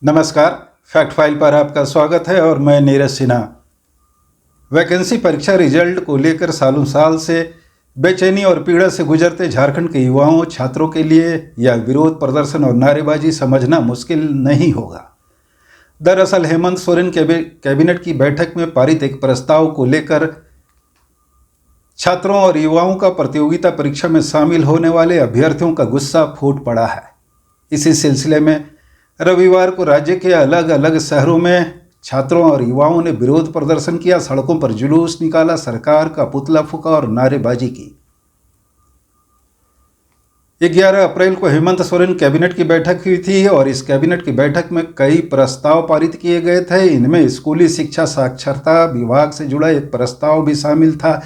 नमस्कार, fact file पर आपका स्वागत है और मैं नीरज सिन्हा। वैकेंसी परीक्षा रिजल्ट को लेकर सालों साल से बेचैनी और पीड़ा से गुजरते झारखंड के युवाओं छात्रों के लिए यह विरोध प्रदर्शन और नारेबाजी समझना मुश्किल नहीं होगा। दरअसल हेमंत सोरेन कैबिनेट की बैठक में पारित एक प्रस्ताव को लेकर छात्रों और युवाओं का प्रतियोगिता परीक्षा में शामिल होने वाले अभ्यर्थियों का गुस्सा फूट पड़ा है। इसी सिलसिले में रविवार को राज्य के अलग अलग शहरों में छात्रों और युवाओं ने विरोध प्रदर्शन किया, सड़कों पर जुलूस निकाला, सरकार का पुतला फूंका और नारेबाजी की। 11 अप्रैल को हेमंत सोरेन कैबिनेट की बैठक हुई थी और इस कैबिनेट की बैठक में कई प्रस्ताव पारित किए गए थे। इनमें स्कूली शिक्षा साक्षरता विभाग से जुड़ा एक प्रस्ताव भी शामिल था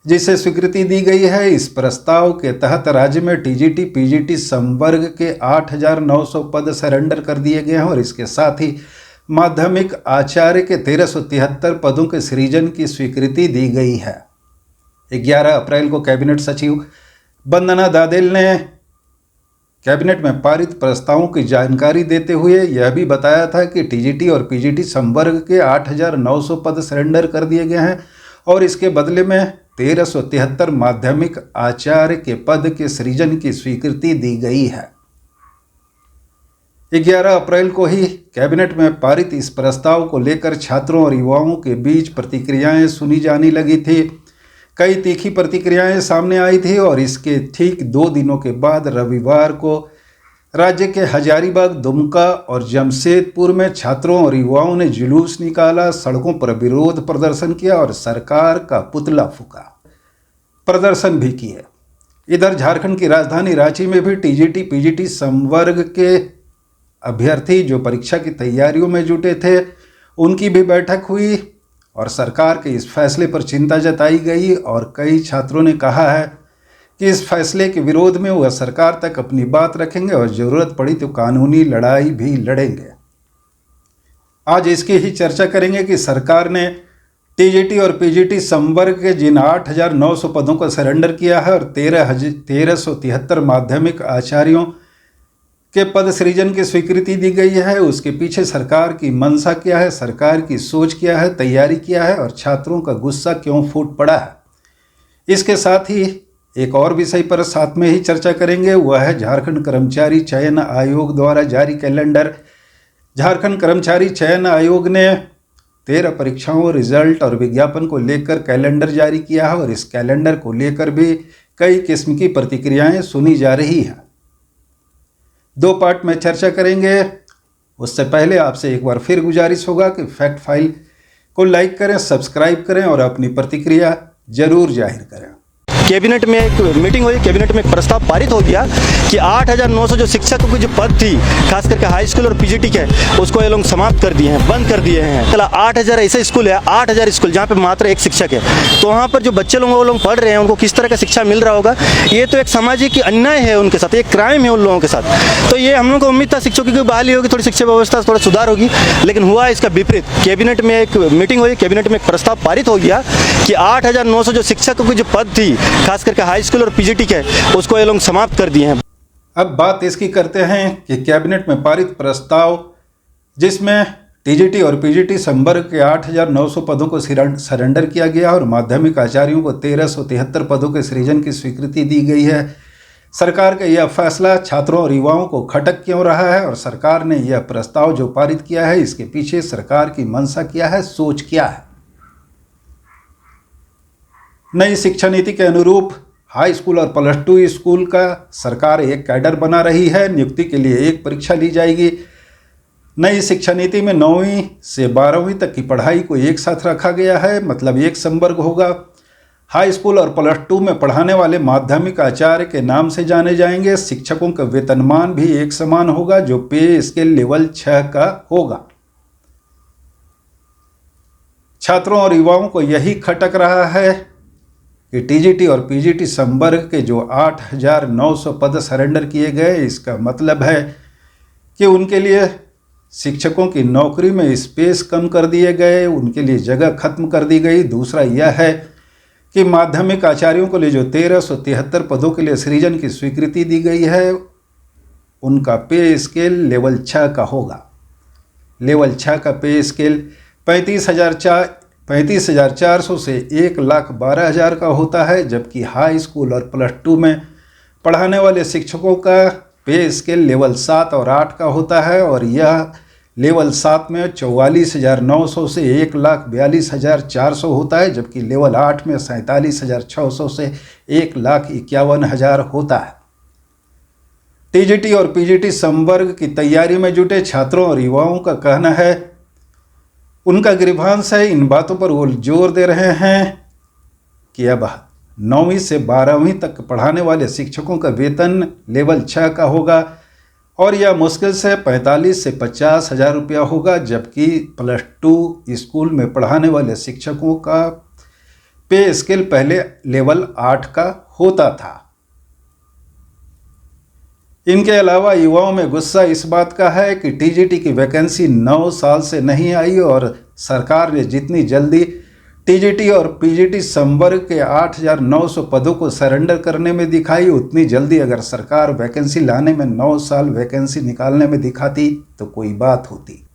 जिसे स्वीकृति दी गई है। इस प्रस्ताव के तहत राज्य में टीजीटी पीजीटी संवर्ग के 8,900 पद सरेंडर कर दिए गए हैं और इसके साथ ही माध्यमिक आचार्य के 1,373 पदों के सृजन की स्वीकृति दी गई है। 11 अप्रैल को कैबिनेट सचिव वंदना दादेल ने कैबिनेट में पारित प्रस्तावों की जानकारी देते हुए यह भी बताया था कि टीजीटी और पीजीटी संवर्ग के 8,900 पद सरेंडर कर दिए गए हैं और इसके बदले में 1,373 माध्यमिक आचार्य के पद के सृजन की स्वीकृति दी गई है। 11 अप्रैल को ही कैबिनेट में पारित इस प्रस्ताव को लेकर छात्रों और युवाओं के बीच प्रतिक्रियाएं सुनी जाने लगी थी। कई तीखी प्रतिक्रियाएं सामने आई थी और इसके ठीक 2 दिनों के बाद रविवार को राज्य के हजारीबाग, दुमका और जमशेदपुर में छात्रों और युवाओं ने जुलूस निकाला, सड़कों पर विरोध प्रदर्शन किया और सरकार का पुतला फूंका, प्रदर्शन भी किए। इधर झारखंड की राजधानी रांची में भी टीजीटी पीजीटी संवर्ग के अभ्यर्थी जो परीक्षा की तैयारियों में जुटे थे उनकी भी बैठक हुई और सरकार के इस फैसले पर चिंता जताई गई और कई छात्रों ने कहा है कि इस फैसले के विरोध में वह सरकार तक अपनी बात रखेंगे और ज़रूरत पड़ी तो कानूनी लड़ाई भी लड़ेंगे। आज इसकी ही चर्चा करेंगे कि सरकार ने टीजीटी और पीजीटी संवर्ग के जिन 8,900 पदों को सरेंडर किया है और 1,373 माध्यमिक आचार्यों के पद सृजन की स्वीकृति दी गई है, उसके पीछे सरकार की मंशा क्या है, सरकार की सोच क्या है, तैयारी क्या है और छात्रों का गुस्सा क्यों फूट पड़ा है। इसके साथ ही एक और विषय पर साथ में ही चर्चा करेंगे, वह है झारखंड कर्मचारी चयन आयोग द्वारा जारी कैलेंडर। झारखंड कर्मचारी चयन आयोग ने 13 परीक्षाओं, रिजल्ट और विज्ञापन को लेकर कैलेंडर जारी किया है और इस कैलेंडर को लेकर भी कई किस्म की प्रतिक्रियाएं सुनी जा रही हैं। 2 पार्ट में चर्चा करेंगे। उससे पहले आपसे एक बार फिर गुजारिश होगा कि फैक्ट फाइल को लाइक करें, सब्सक्राइब करें और अपनी प्रतिक्रिया जरूर जाहिर करें। कैबिनेट में एक मीटिंग हुई, कैबिनेट में एक प्रस्ताव पारित हो गया कि 8,900 जो शिक्षकों की जो पद थी, खास करके हाई स्कूल और पीजीटी के, उसको ये लोग समाप्त कर दिए हैं, बंद कर दिए हैं। चला 8,000 ऐसे स्कूल है, 8,000 स्कूल जहाँ पे मात्र एक शिक्षक है, तो वहाँ पर जो बच्चे लोग वो लोग पढ़ रहे हैं उनको किस तरह का शिक्षा मिल रहा होगा। ये तो एक सामाजिक अन्याय है उनके साथ, एक क्राइम है उन लोगों के साथ। तो ये हम लोग को उम्मीद था शिक्षकों की बहाली होगी, थोड़ी शिक्षा व्यवस्था थोड़ा सुधार होगी, लेकिन हुआ इसका विपरीत। कैबिनेट में एक मीटिंग हुई, कैबिनेट में एक प्रस्ताव पारित हो गया कि 8,900 जो शिक्षकों की जो पद थी, खास करके हाई स्कूल और पीजीटी के, उसको ये लोग समाप्त कर दिए हैं। अब बात इसकी करते हैं कि कैबिनेट में पारित प्रस्ताव जिसमें टीजीटी और पीजीटी संवर्ग के 8,900 पदों को सरेंडर किया गया और माध्यमिक आचार्यों को 1,373 पदों के सृजन की स्वीकृति दी गई है। सरकार का यह फैसला छात्रों और युवाओं को खटक क्यों रहा है और सरकार ने यह प्रस्ताव जो पारित किया है इसके पीछे सरकार की मंशा क्या है, सोच क्या है। नई शिक्षा नीति के अनुरूप हाई स्कूल और +2 स्कूल का सरकार एक कैडर बना रही है। नियुक्ति के लिए एक परीक्षा ली जाएगी। नई शिक्षा नीति में 9वीं से 12वीं तक की पढ़ाई को एक साथ रखा गया है, मतलब एक संवर्ग होगा। हाई स्कूल और +2 में पढ़ाने वाले माध्यमिक आचार्य के नाम से जाने जाएंगे। शिक्षकों का वेतनमान भी एक समान होगा जो पे स्केल लेवल 6 का होगा। छात्रों और युवाओं को यही खटक रहा है कि टीजीटी और पीजीटी संवर्ग के जो 8,900 पद सरेंडर किए गए, इसका मतलब है कि उनके लिए शिक्षकों की नौकरी में स्पेस कम कर दिए गए, उनके लिए जगह खत्म कर दी गई। दूसरा यह है कि माध्यमिक आचार्यों को लिए जो 1,373 पदों के लिए सृजन की स्वीकृति दी गई है, उनका पे स्केल लेवल 6 का होगा। लेवल 6 का पे स्केल 35,400 से 1,12,000 का होता है, जबकि हाई स्कूल और +2 में पढ़ाने वाले शिक्षकों का पे स्केल लेवल 7 और 8 का होता है, और यह लेवल 7 में 44,900 से 1,42,400 होता है, जबकि लेवल 8 में 47,600 से 1,51,000 होता है। टीजीटी और पीजीटी संवर्ग की तैयारी में जुटे छात्रों और युवाओं का कहना है, उनका ग्रीवांस है, इन बातों पर वो जोर दे रहे हैं कि अब 9वीं से 12वीं तक पढ़ाने वाले शिक्षकों का वेतन लेवल 6 का होगा, और यह मुश्किल से 45 से 50 हज़ार रुपया होगा, जबकि +2 स्कूल में पढ़ाने वाले शिक्षकों का पे स्केल पहले लेवल 8 का होता था। इनके अलावा युवाओं में गुस्सा इस बात का है कि टीजीटी की वैकेंसी 9 साल से नहीं आई, और सरकार ने जितनी जल्दी टीजीटी और पीजीटी संवर्ग के 8,900 पदों को सरेंडर करने में दिखाई, उतनी जल्दी अगर सरकार वैकेंसी लाने में 9 साल वैकेंसी निकालने में दिखाती तो कोई बात होती।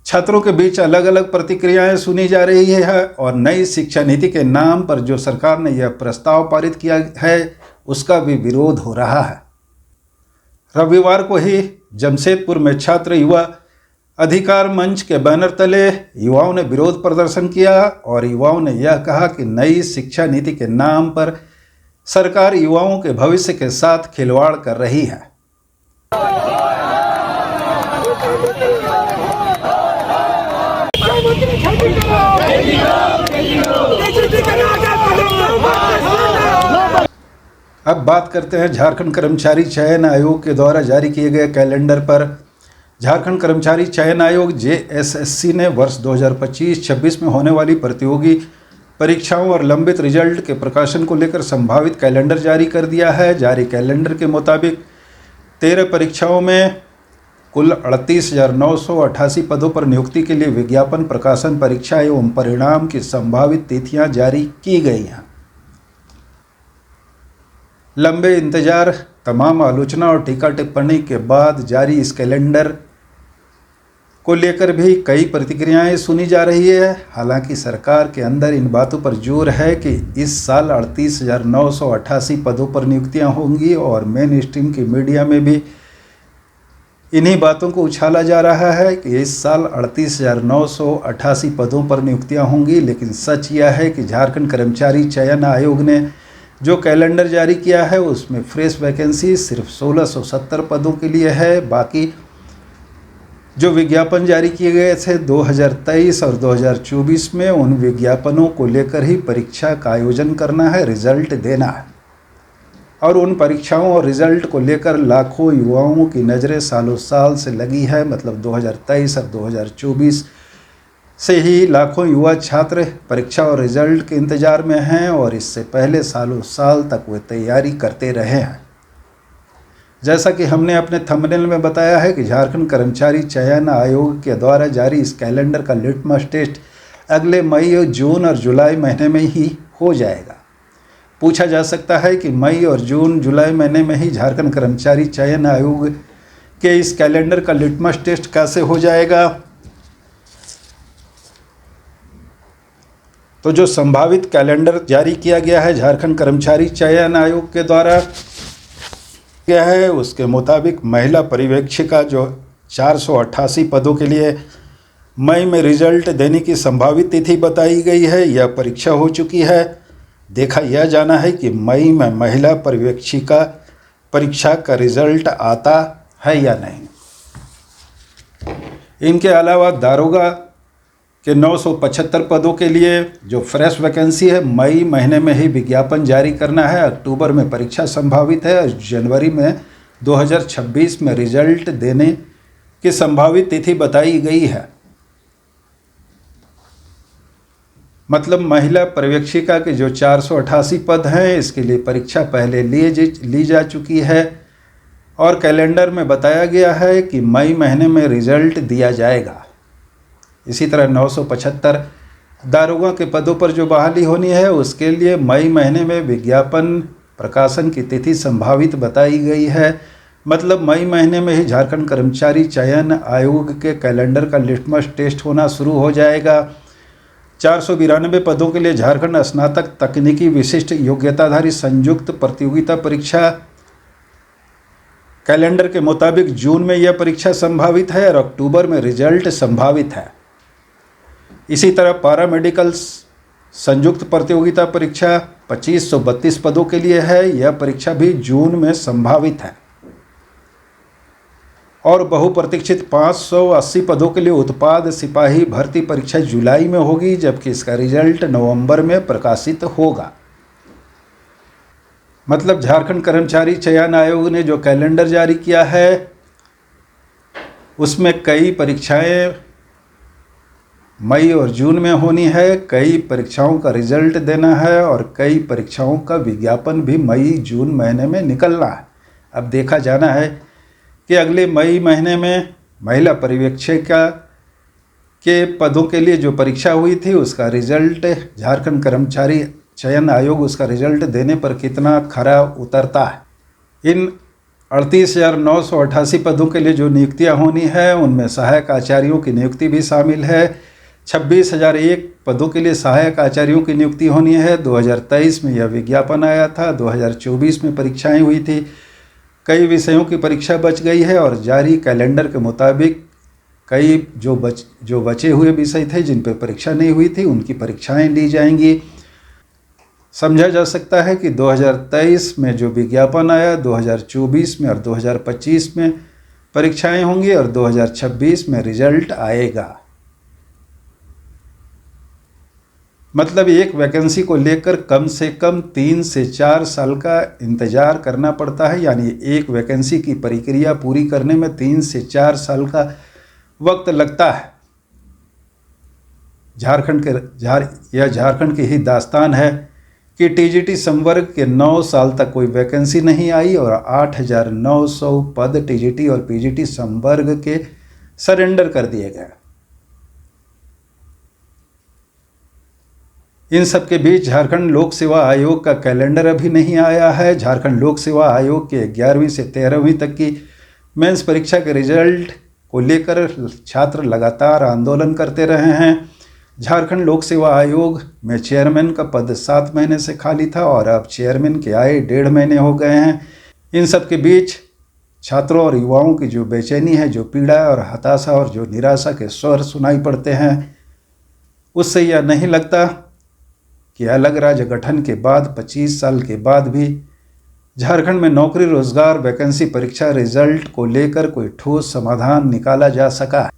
छात्रों के बीच अलग अलग प्रतिक्रियाएं सुनी जा रही है, और नई शिक्षा नीति के नाम पर जो सरकार ने यह प्रस्ताव पारित किया है उसका भी विरोध हो रहा है। रविवार को ही जमशेदपुर में छात्र युवा अधिकार मंच के बैनर तले युवाओं ने विरोध प्रदर्शन किया, और युवाओं ने यह कहा कि नई शिक्षा नीति के नाम पर सरकार युवाओं के भविष्य के साथ खिलवाड़ कर रही है। अब बात करते हैं झारखंड कर्मचारी चयन आयोग के द्वारा जारी किए गए कैलेंडर पर। झारखंड कर्मचारी चयन आयोग JSSC ने वर्ष 2025-26 में होने वाली प्रतियोगी परीक्षाओं और लंबित रिजल्ट के प्रकाशन को लेकर संभावित कैलेंडर जारी कर दिया है। जारी कैलेंडर के मुताबिक 13 परीक्षाओं में कुल 38,988 पदों पर नियुक्ति के लिए विज्ञापन, प्रकाशन, परीक्षा एवं परिणाम की संभावित तिथियां जारी की गई हैं। लंबे इंतजार, तमाम आलोचना और टीका टिप्पणी के बाद जारी इस कैलेंडर को लेकर भी कई प्रतिक्रियाएं सुनी जा रही है। हालांकि सरकार के अंदर इन बातों पर जोर है कि इस साल 38,988 पदों पर नियुक्तियां होंगी, और मेन स्ट्रीम की मीडिया में भी इन्हीं बातों को उछाला जा रहा है कि इस साल 38,988 पदों पर नियुक्तियां होंगी। लेकिन सच यह है कि झारखंड कर्मचारी चयन आयोग ने जो कैलेंडर जारी किया है उसमें फ्रेश वैकेंसी सिर्फ 1670 पदों के लिए है। बाकी जो विज्ञापन जारी किए गए थे 2023 और 2024 में, उन विज्ञापनों को लेकर ही परीक्षा का आयोजन करना है, रिजल्ट देना है, और उन परीक्षाओं और रिजल्ट को लेकर लाखों युवाओं की नज़रें सालों साल से लगी है। मतलब 2023 और 2024 से ही लाखों युवा छात्र परीक्षा और रिजल्ट के इंतज़ार में हैं, और इससे पहले सालों साल तक वे तैयारी करते रहे हैं। जैसा कि हमने अपने थंबनेल में बताया है कि झारखंड कर्मचारी चयन आयोग के द्वारा जारी इस कैलेंडर का लिटमस टेस्ट अगले मई, जून और जुलाई महीने में ही हो जाएगा। पूछा जा सकता है कि मई और जून जुलाई महीने में ही झारखंड कर्मचारी चयन आयोग के इस कैलेंडर का लिटमस टेस्ट कैसे हो जाएगा। तो जो संभावित कैलेंडर जारी किया गया है झारखंड कर्मचारी चयन आयोग के द्वारा क्या है, उसके मुताबिक महिला पर्यवेक्षिका जो 488 पदों के लिए मई में रिजल्ट देने की संभावित तिथि बताई गई है, यह परीक्षा हो चुकी है। देखा यह जाना है कि मई में महिला पर्यवेक्षिका परीक्षा का रिजल्ट आता है या नहीं। इनके अलावा दारोगा के 975 पदों के लिए जो फ्रेश वैकेंसी है, मई महीने में ही विज्ञापन जारी करना है। अक्टूबर में परीक्षा संभावित है, और जनवरी में 2026 में रिजल्ट देने की संभावित तिथि बताई गई है। मतलब महिला पर्यवेक्षिका के जो 488 पद हैं, इसके लिए परीक्षा पहले ली जा चुकी है, और कैलेंडर में बताया गया है कि मई महीने में रिजल्ट दिया जाएगा। इसी तरह 975 दारोगा के पदों पर जो बहाली होनी है, उसके लिए मई महीने में विज्ञापन प्रकाशन की तिथि संभावित बताई गई है। मतलब मई महीने में ही झारखंड कर्मचारी चयन आयोग के कैलेंडर का लिटमस टेस्ट होना शुरू हो जाएगा। 492 पदों के लिए झारखंड स्नातक तकनीकी विशिष्ट योग्यताधारी संयुक्त प्रतियोगिता परीक्षा कैलेंडर के मुताबिक जून में यह परीक्षा संभावित है और अक्टूबर में रिजल्ट संभावित है। इसी तरह पैरामेडिकल संयुक्त प्रतियोगिता परीक्षा 2532 पदों के लिए है, यह परीक्षा भी जून में संभावित है। और बहुप्रतीक्षित 580 पदों के लिए उत्पाद सिपाही भर्ती परीक्षा जुलाई में होगी, जबकि इसका रिजल्ट नवंबर में प्रकाशित होगा। मतलब झारखंड कर्मचारी चयन आयोग ने जो कैलेंडर जारी किया है उसमें कई परीक्षाएं मई और जून में होनी है, कई परीक्षाओं का रिजल्ट देना है और कई परीक्षाओं का विज्ञापन भी मई जून महीने में निकलना है। अब देखा जाना है कि अगले मई महीने में महिला पर्यवेक्षिका के पदों के लिए जो परीक्षा हुई थी उसका रिजल्ट झारखंड कर्मचारी चयन आयोग उसका रिजल्ट देने पर कितना खरा उतरता है। इन 38,988 पदों के लिए जो नियुक्तियां होनी है उनमें सहायक आचार्यों की नियुक्ति भी शामिल है। 26,001 पदों के लिए सहायक आचार्यों की नियुक्ति होनी है। 2023 में यह विज्ञापन आया था, 2024 में परीक्षाएं हुई थी। कई विषयों की परीक्षा बच गई है और जारी कैलेंडर के मुताबिक कई जो बचे हुए विषय थे जिन पर परीक्षा नहीं हुई थी उनकी परीक्षाएं ली जाएंगी। समझा जा सकता है कि 2023 में जो विज्ञापन आया 2024 में और 2025 में परीक्षाएं होंगी और 2026 में रिजल्ट आएगा। मतलब एक वैकेंसी को लेकर कम से कम 3 से 4 साल का इंतजार करना पड़ता है, यानी एक वैकेंसी की प्रक्रिया पूरी करने में 3 से 4 साल का वक्त लगता है। झारखंड की ही दास्तान है कि टीजीटी संवर्ग के 9 साल तक कोई वैकेंसी नहीं आई और 8,900 पद टीजीटी और पीजीटी संवर्ग के सरेंडर कर दिए गए। इन सब के बीच झारखंड लोक सेवा आयोग का कैलेंडर अभी नहीं आया है। झारखंड लोक सेवा आयोग के 11वीं से 13वीं तक की मेंस परीक्षा के रिजल्ट को लेकर छात्र लगातार आंदोलन करते रहे हैं। झारखंड लोक सेवा आयोग में चेयरमैन का पद 7 महीने से खाली था और अब चेयरमैन के आए 1.5 महीने हो गए हैं। इन सब के बीच छात्रों और युवाओं की जो बेचैनी है, जो पीड़ा और हताशा और जो निराशा के स्वर सुनाई पड़ते हैं, उससे यह नहीं लगता कि अलग राज्य गठन के बाद 25 साल के बाद भी झारखंड में नौकरी रोजगार वैकेंसी परीक्षा रिजल्ट को लेकर कोई ठोस समाधान निकाला जा सका है।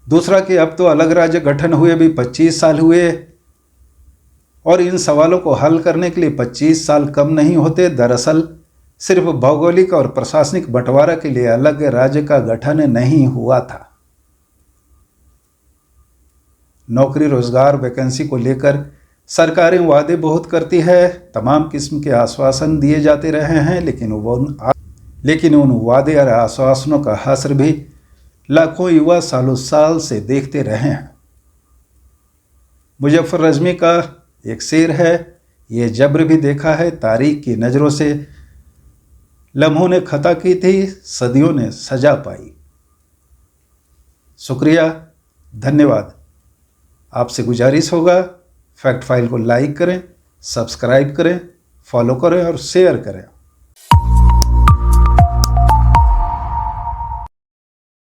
दूसरा कि अब तो अलग राज्य गठन हुए भी 25 साल हुए और इन सवालों को हल करने के लिए 25 साल कम नहीं होते। दरअसल सिर्फ भौगोलिक और प्रशासनिक बंटवारा के लिए अलग राज्य का गठन नहीं हुआ था। नौकरी रोजगार वैकेंसी को लेकर सरकारें वादे बहुत करती है, तमाम किस्म के आश्वासन दिए जाते रहे हैं, लेकिन उन वादे और आश्वासनों का हश्र भी लाखों युवा सालों साल से देखते रहे हैं। मुजफ्फर रजमी का एक शेर है, ये जब्र भी देखा है तारीख की नज़रों से, लम्हों ने खता की थी सदियों ने सजा पाई। शुक्रिया, धन्यवाद। आपसे गुजारिश होगा फैक्ट फाइल को लाइक करें, सब्सक्राइब करें, फॉलो करें और शेयर करें।